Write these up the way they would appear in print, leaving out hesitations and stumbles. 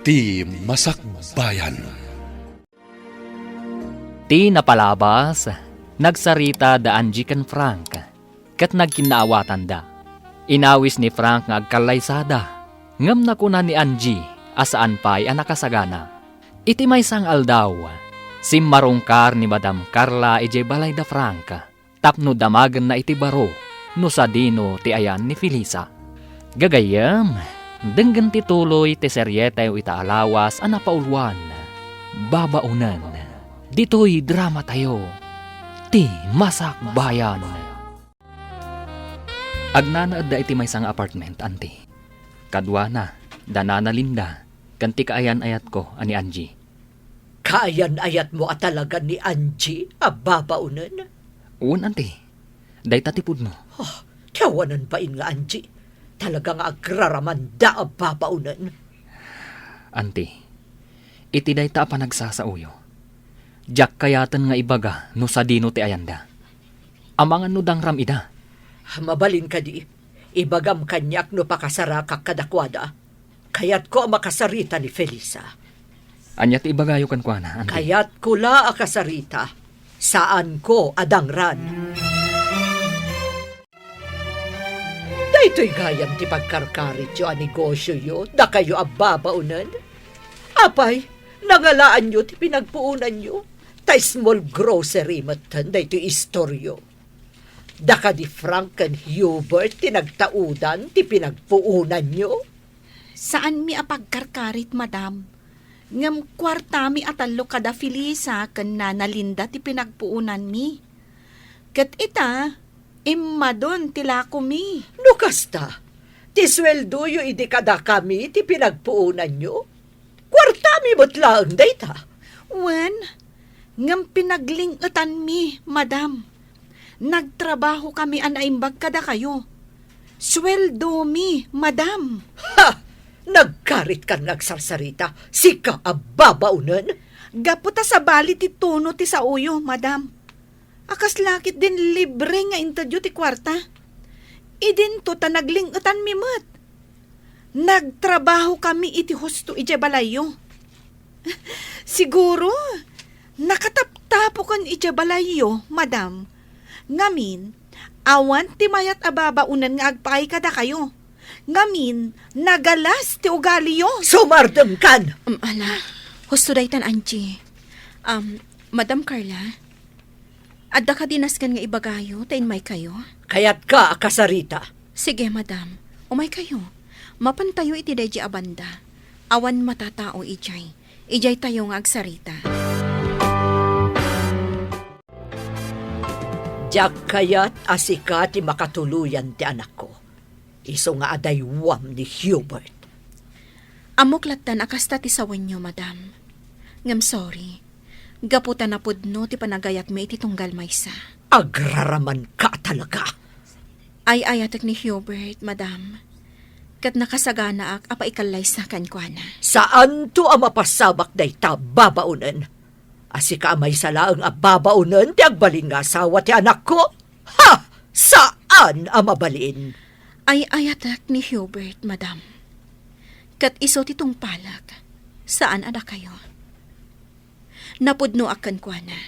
Ti Masakbayan. Ti napalabas, nagsarita da Angie ken Frank, kat nagkinaawatan da. Inawis ni Frank nga agkalaysada, ngam na kuna ni Angie, asaan pa'y anakasagana. Iti may sang aldaw, si marungkar ni Madam Carla ije balay da Frank, tapno damagan na iti baro, no sa dino ti ayan ni Felisa. Gagayam, denggan ti tuloy ti seryete itaalawas anapaulwan, babaunan. Dito'y drama tayo, Ti Masakbayan. Agnanaad da iti may sang apartment, anti. Kadwa na, danana Linda, kanti kaayan ayat ko, ani Angie. Kaayan ayat mo at talaga ni Angie, babaunan? Uwan, anti. Day tatipod mo. Oh, tiyawanan pa nga Angie. Talagang agraramanda babaunan. Anti, iti day ta pa nagsasauyo. Jack kayatan nga ibaga no sa dino ti ayanda. Amangan no dangram ida. Mabalin ka di, ibagam kanyak no pakasara kadakwada. Kayat ko ang makasarita ni Felisa. Anyat ibagayo kan kwa na, anti. Kayat ko la akasarita, saan ko adangran. Dayto'y gayam ti pagkarkarit yo a negosyo yo, da kayo ababaunan. Apay, nangalaan nyo ti pinagpuunan nyo. Ta small grocery matan, dayto'y istoryo. Da ka di Frank and Hubert ti nagtaudan ti pinagpuunan nyo. Saan mi apagkarkarit, madam? Ngam kwarta mi atalo kada Felisa ken Nana Linda ti pinagpuunan mi. Ket ita, immadon tilako mi. No kasta, ti sweldo yo idi kada kami ti pinagpuunan nyo. Kwarta mi mutlaang dayta. Wen, ngam pinaglingutan mi, madam. Nagtrabaho kami anaimbag kada kayo. Sweldo mi, madam. Ha! Nagkarit ka nagsarsarita, sika ababaunan. Gaputa sa bali ti tuno ti sa uyo, madam. Akas lakit din libre nga interview ti kwarta. Idin to ta naglingutan mi mat. Nagtrabaho kami iti husto ije balayo. Siguro, nakataptapo kan ije balayo, madam. Ngamin, awan ti mayat ababaunan nga agpaay kada kayo. Ngamin, nagalas ti ugali yo. Sumardam kan! Ala, husto daytan, Angie. Madam Carla, adda ka dinaskan nga ibagayo, tayin may kayo? Kayat ka akasarita. Sige, madam. Umay kayo. Mapantayo iti dayji abanda. Awan matatao ijay. Ijay tayo nga agsarita. Diyak kayat asika ti makatuluyan ti anak ko. Iso nga adaywam ni Hubert. Amuklatan akasta ti sawan nyo, madam. Ngam sorry. Gaputan na pudno ti panagayat may iti tunggal maysa. Agraraman ka talaga. Ay ayatek ni Hubert, madam. Kat nakasagana ak, apa ikalay sa kankwana. Saan to ang mapasabak day ta babaunan? Asika amay salaang ababaunan ti agbaling nga asawa ti anak ko? Ha! Saan ang mabalin? Ay ayatek ni Hubert, madam. Kat iso titong palag, saan ada kayo? Napudno akan kwa na.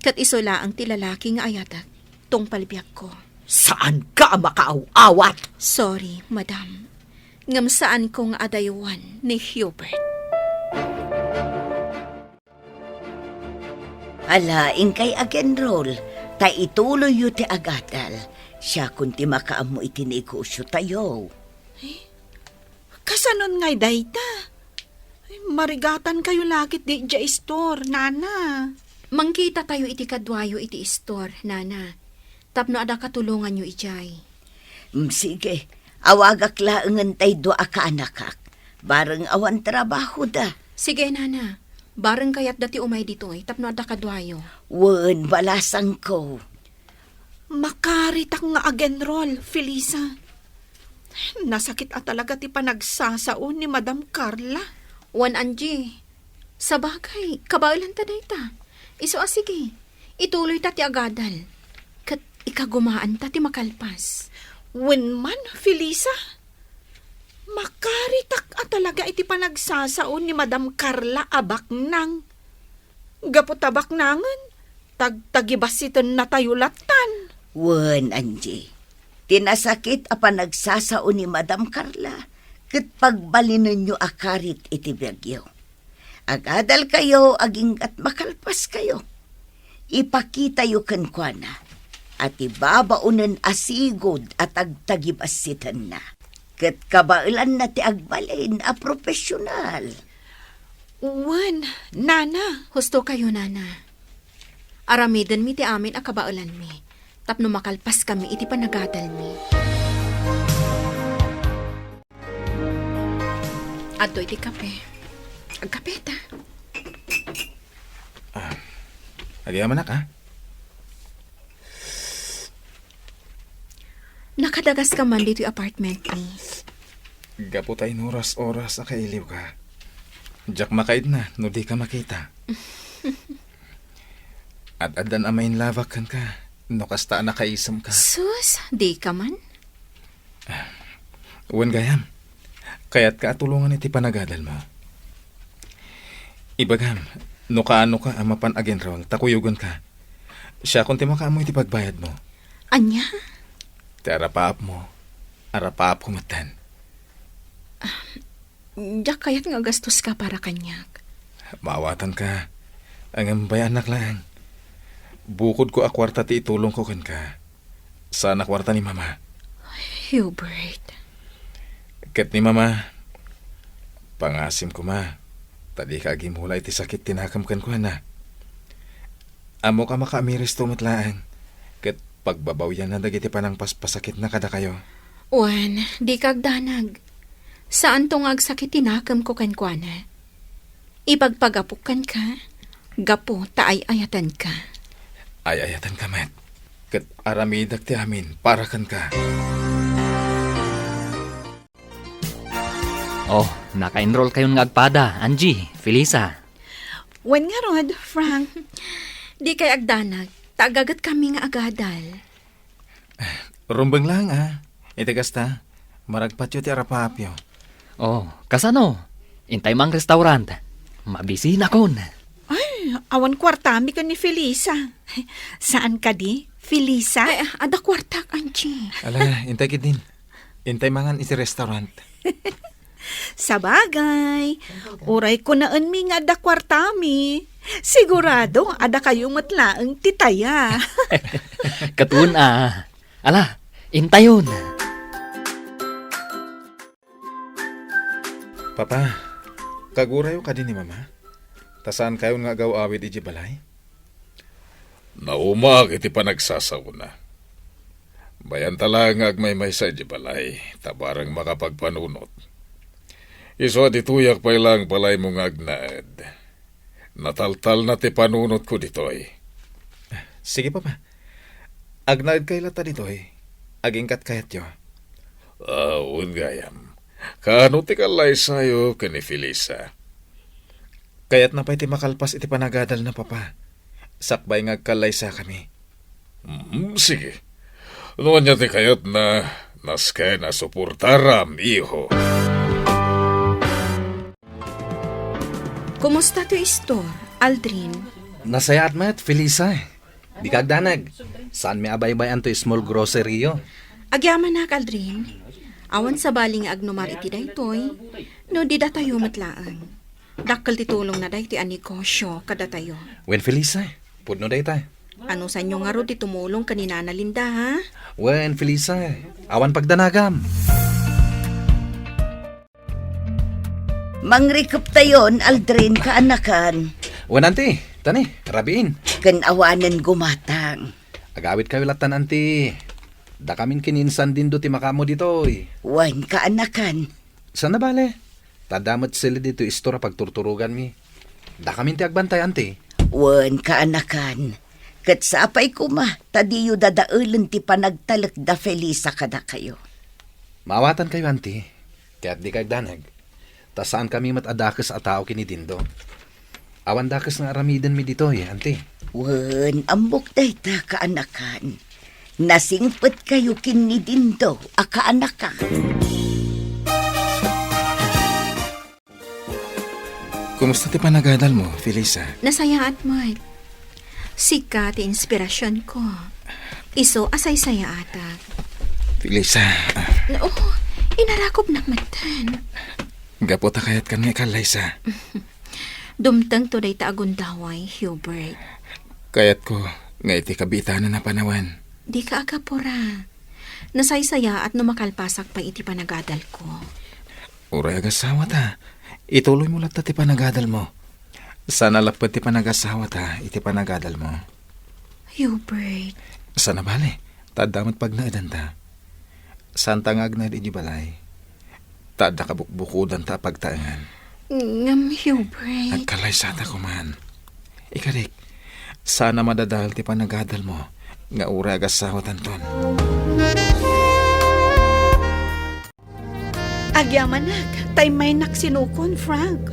Kat iso laang tilalaki nga ayatek, tong palbiyak ko. Saan ka makaaw-awat? Sorry, madam. Ngam saan kong adaywan ni Hubert. Alaing kay agenrol, ta ituloy yu ti agatal. Siya kunti makaamo itinigusyo tayo. Kasanon ngay dayta? Marigatan kayo lakit di dya store, nana. Mangkita tayo iti kadwayo iti store, nana. Tapno ada katulungan nyo ijay. Sige, awagak laengan tay doa ka anakak. Bareng awan trabaho da. Sige, nana. Bareng kayat dati umay dito tapno ada kadwayo. Wen, balasang ko. Makaritak nga agenrol, Felisa. Nasakit at talaga ti panagsasaon ni Madam Carla. Wan Angie, sa bagay, kabailan ta dayta. Iso sige, ituloy ta ti agadal. Kat ikagumaan ta ti makalpas. Wen man, Felisa? Makaritak talaga iti panagsasaon ni Madam Carla abak nang. Gapot abak nangan, tagtagibasitan na tayo latan. Wen, Angie. Tinasakit a panagsasao ni Madam Carla ket pagbalinan nyo akarit iti biyagyo. Agadal kayo aging at makalpas kayo. Ipakita yu kenkwana at ibabaunan asigod at agtagibasitan na. Ket kabailan na ti agbalin a profesional. Wan, nana. Husto kayo, nana. Aramiden mi ti amin a kabaulan mi. Tapno makalpas kami iti panagadal mi. Adto iti kape. Agkape ta. Agyaman ka? Nakadagas ka man dito yung apartment ni. Gapo tayo oras-oras a kailiw ka. Diyak makaid na, no di ka makita. At adan amayin lavak kan ka, no kasta nakaisam ka. Sus, di ka man? Uwan gayam, kaya't ka atulungan iti panagadal mo. Ibagam, no kaano ka amapan again rawang takuyugan ka. Siya kung mo iti pagbayad mo. Anya? Ti arapaap mo, arapaap kumatan. Diyak kayat nga gastos ka para kanyak. Maawatan ka. Ang ambayan anak lang. Bukod ko akwarta ti itulong ko kan ka. Sana kwarta ni mama. Hubert. Ket ni mama. Pangasim ko ma. Tadi ka agimula iti sakit tinakam kan ko na. Amo ka makaamiris tumatlaang. Ket pagbabawyan na dagiti panang paspasakit na kada kayo. Wan, di kagdanag. Saan tong agsakit tinakam ko kankwana? Ipagpagapukan ka, gapo taay-ayatan ka. Ay-ayatan ka, met. Ket aramidag ti amin, para kan ka. Oh, naka-enroll kayon nga agpada, Angie, Felisa. Wan nga rod, Frank. Di kay agdanag, tagagat kami nga agadal. Rumbang lang Iti kasta, maragpatyo ti arapapyo. Oh, kasano? Intay mang restaurant. Mabisina kon. Ay, awan kwartami ka ni Felisa. Saan ka di, Felisa? Ay, ada kwartak, Angie. Ala, intay kit din. Intay mangan iti restaurant. Sabagay, uray ko naan mi nga da kwartami. Sigurado, ada kayong matlaang titaya. Katun Ala, intayon. Papa, kagurayo ka din ni mama? Tasaan kayo nga agaw-awid iji balay? Naumag iti panagsasaw na. Bayan tala nga agmay-may sa iji balay, tabarang makapagpanunot. Iso dituyak pa ilang balay mong agnaed. Nataltal na ti panunot ko ditoy. Sige papa. Agnaid kay lata ditoy. Agingkat kayat yo. Un gayam. Kano ti kalay sayo ka ni Felisa? Kayat na pa iti makalpas iti panagadal na papa. Sakbay nga agkalay sa kami. Sige. Noon niya ti kayat na naskay na suportaram, iho. Kumusta to store, Aldrin? Nasayat met, Felisa. Di kagdanag. Saan may abay-bayan to small grocery yo? Agyaman na, Aldrin. Awan sa baling agnomar iti daytoy, no di da tayo matlaan. Dakkel titulong na day ti anegosyo kada tayo. Wen, Felisa, pudno day tayo. Ano sa inyo nga ro ti tumulong kanina na Linda, ha? Wen, Felisa, awan pagdanagam. Mangrikop tayon, Aldrin, kaanakan. Wen, anti, tani, rabiin. Kanawanan gumatang. Agawit kayo latan, anti. Da kamin kininsan din do ti makamo ditoy. Wan kaanakan. Saan na bale? Tadamat sila dito istora pagturturugan mi. Da kamin ti agbantay, anti. Wan kaanakan. Kat sa apay kuma, tadiyo dadaulan ti panagtalak da Felisa kada kayo. Maawatan kayo, anti. Kaya't di kagdanag. Ta saan kami matadakas a tao kini Dindo? Awan dakas na aramidan mi ditoy, anti. Wan, ambok day ta kaanakan. Nasingpet kayo kini Dindo, a kaanakan. Kumusta ti panagadal mo, Felisa? Nasayaan mo. Sika ti inspirasyon ko. Iso asay saya ata. Felisa, Oo, inarakop na matan. gapo ta kayat kan nga kalaysa. Dumtang to day taagundaway, Hubert. Kayat ko, nga iti kabitanan na panawan. Di ka agapura. Nasaysaya at numakalpasak pa iti panagadal ko. Uray agasawa ta. Ituloy mo lang ta ti panagadal mo. Sana lapad ti panagasawa ta, iti panagadal mo. Hubert, Sana bale, tadamat pag naadan ta. Santa nga agnad iti balay. Tada kabukbukudan ta pagtaangan. ngam Hubert. Nagkalaysa ta kuman. Ikarik, sana madadahal ti panagadal mo, nga uray agasawa tanton. Agyamanak, tay may naksinukon, Frank.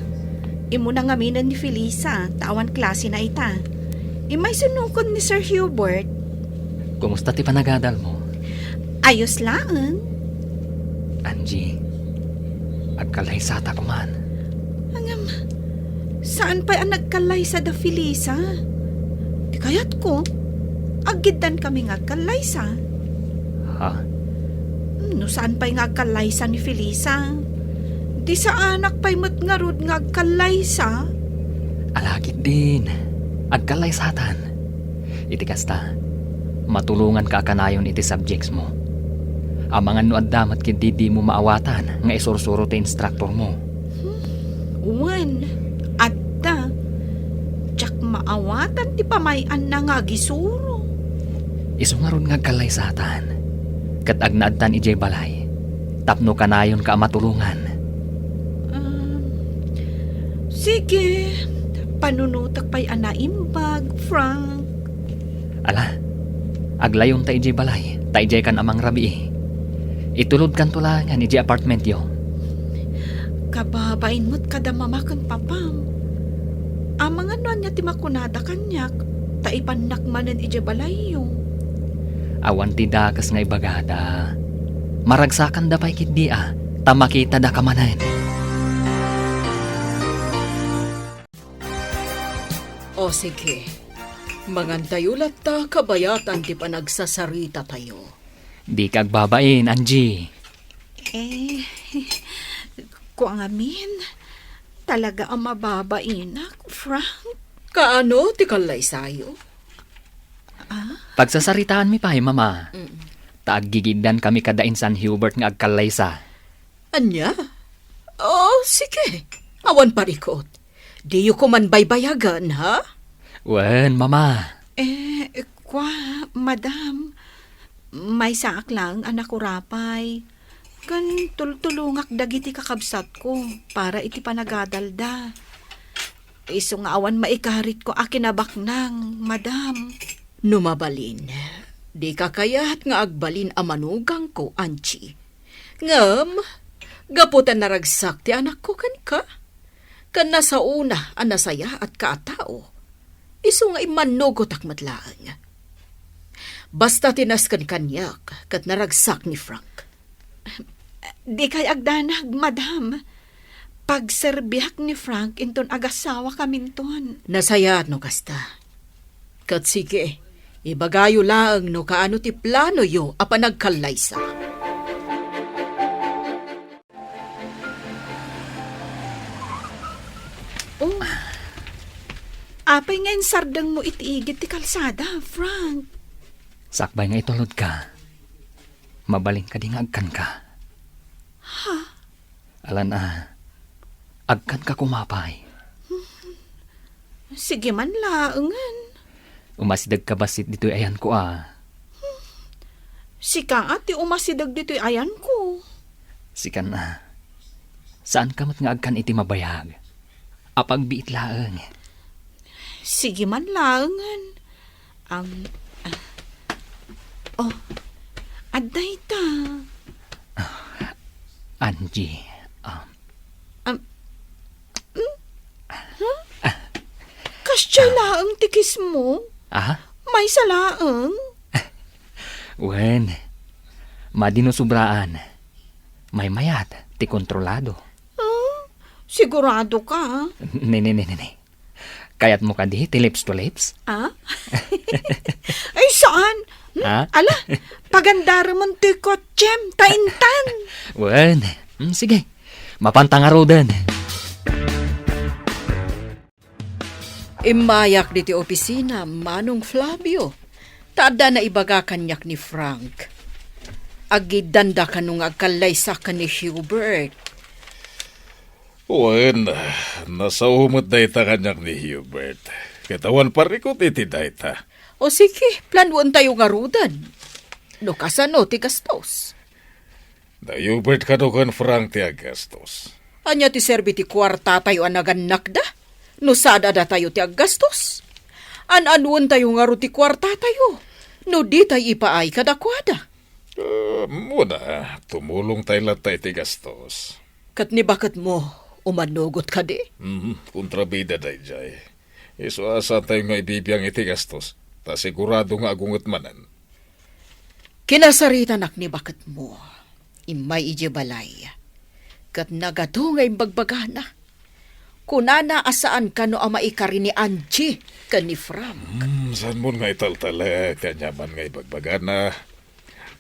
Imo na ngaminan ni Felisa, tawan klase na ita. Imay sinukon ni Sir Hubert. Kumusta ti panagadal mo? Ayos lang. Angie, agkalaysa ta kuman. Angam, saan pa ang nagkalay sa da Felisa? Di kayat ko, agidan kami ngagkalay sa. Ha? No saan pa'y ngagkalay sa ni Felisa? Di sa anak pa'y matngarod ngagkalay sa. Alagid din. Agkalaysatan. Iti kasta, matulungan ka kanayon iti subjects mo. Ang mga nuaddamat kindi di mo maawatan nga isursuro ti instructor mo. Uwan, adda. Tsak maawatan ti pamayan na nga gisuro. Isu nga ron nga kalaysatan. Kat agnaadtan ijay balay. Tapno kanayon ka matulungan. Sige, panunutak pa'y anaimbag, Frank. Ala, aglayon ta ijay balay. Ta ijay kan amang rabi. Itulod kan tulangan ijay apartment yo. Kababain mo't kada mamakon papam. Amang ano niya ti makunada kanyak, taipanak manen ija balayo. Awan ti dakas nga ibagada. Maragsakan da pa'y kit tamakita da kamanan. O sige, mangantayulat ta kabayatan ti panagsasarita tayo. Di kagbabain, Angie. Kung amin, talaga ang mababainak, Frank. Kaano ti kalay sayo? Pagsasaritaan mi pa, mama. Taaggigidan kami kada insan Hubert nga agkalaysa. Anya? Oh, sige. Awan parikot. Di yu ko man baybayagan, ha? Wen, mama. Madam, may saak lang anak ko rapay. Kan tultulungak dagiti kakabsat ko para iti panagadalda. Iso nga awan maikarit ko akinabak nang, madam. Numabalin. Di ka kayat nga agbalin amanugang ko, Anchi. Ngam, gaputan naragsak ti anak ko kan ka. Kan nasa una, anasaya at kaatao. Iso nga imanugot akmatlaang. Basta tinaskan kanyak, kat naragsak ni Frank. Di kay agdanag, madam. Pagserbiak ni Frank, inton agasawa kaminton. Nasaya no kasta. Kat sige, ibagayo lang no kaano ti plano yo apa nagkalaysa. Oh, apay ngayon sardang mo itiigit ti kalsada, Frank. Sakbay nga itulod ka. Mabaling ka ding agkan ka. Ha? Alan agkan ka kumapay. Sige man laangan. Umasidag ka basit dito'y ayan ko Sika ati umasidag dito'y ayan ko. Sikan saan ka mat nga agkan iti mabayag? Apagbiit laang. Sige man laangan. Aday ta. Angie, Kasya laang tikis mo? May salaang? Wen, madinusubraan. May mayat, ti kontrolado. Sigurado ka, Nini. Kayat mo ka di, ti lips to lips? ah? Ay, saan? Ha? Ala, pagandara mo ti kotsem, taintan. Wen, sige. Mapantangaro din. Imayak di ti opisina, Manong Flavio. Tada na ibaga kanyak ni Frank. Agidanda ka nung agkalaysa ka ni Hubert. Wen, nasa umot dayta kanyak ni Hubert. Katawan parikot iti dayta. O sige, planuan tayo nga rudan. No kasano ti gastos. Da Hubert kanukan Frank ti agastos. Anya ti serbi ti kwarta tayo anaganak da. No sada da tayo ti agastos. An-anuan tayo nga ro ti kwarta tayo. No di tayo ipaay kadakwada. Muna, tumulong tayo latay ti gastos. Kat ni bakit mo umanugot ka di? Kontrabida day jay. Iso asa tayo nga ibibiyang iti gastos. Ta sigurado nga agungot manan. Kinasarita nak ni bakit mo. Imay ije balay. Kat nagato nga imbagbagana. Kunana asaan ka no ama ikari ni Angie ka ni Frank. Saan mo nga italtala, kanyaman nga ibagbagana.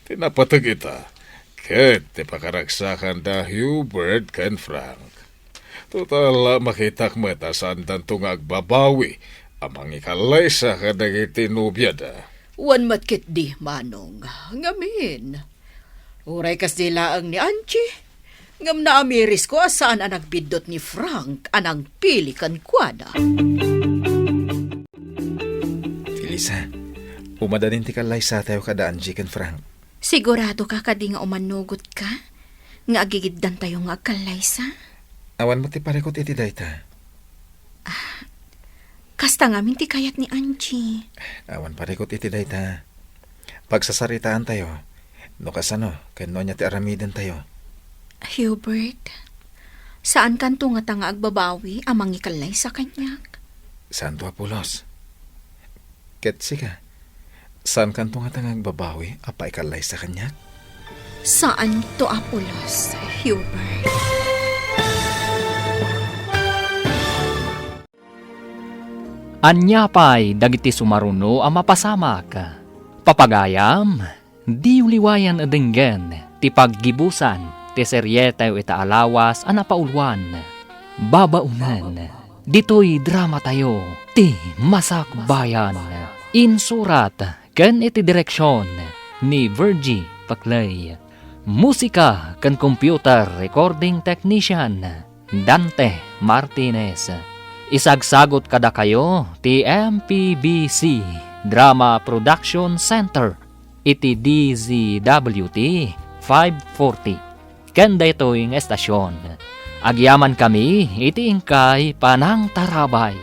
Tinapatag ita. Ket, tipakaragsakan da Hubert ken Frank. Total, makitak mata saan tanto nga agbabawi. Amang ikalay sa kadagiti nubya da. Wan matkit di, Manong. Ngamin. Uray kas dilaang ni Angie. Ngam na amiris ko asaan ang nagbidot ni Frank anang pili kan kwada. Felisa, umadanin ti kalay sa tayo kada Angie ken Frank. Sigurado ka kadi nga umanugot ka? Nga agigiddan tayo nga agkalaysa? Awan mo ti parikot iti dayta. Kasta ngamin ti kayat ni Angie. Awan parikot iti dayta. Pagsasaritaan tayo, no kasano, kano niya ti aramiden tayo. Hubert, saan kanto nga tanga agbabawi amang ikalay sa kanyak? Santo Apulos. Ketsika, saan kanto nga tangang babawi apa ikalay sa kanya? Saan to Apulos, Hubert? Anyapay dagiti sumaruno ang mapasamak. Papagayam, di uliwayan adenggen, ti paggibusan, ti seryetayo ita alawas ang napaulwan. Babaunan, dito'y drama tayo, ti Masakbayan. Insurat, ken iti direksyon, ni Virgie Paclay. Musika, ken computer recording technician, Dante Martinez. Isagsagot kada kayo ti MPBC Drama Production Center iti DZWT 540. Kenda ito'y estasyon. Agyaman kami iti ingkay panang tarabay.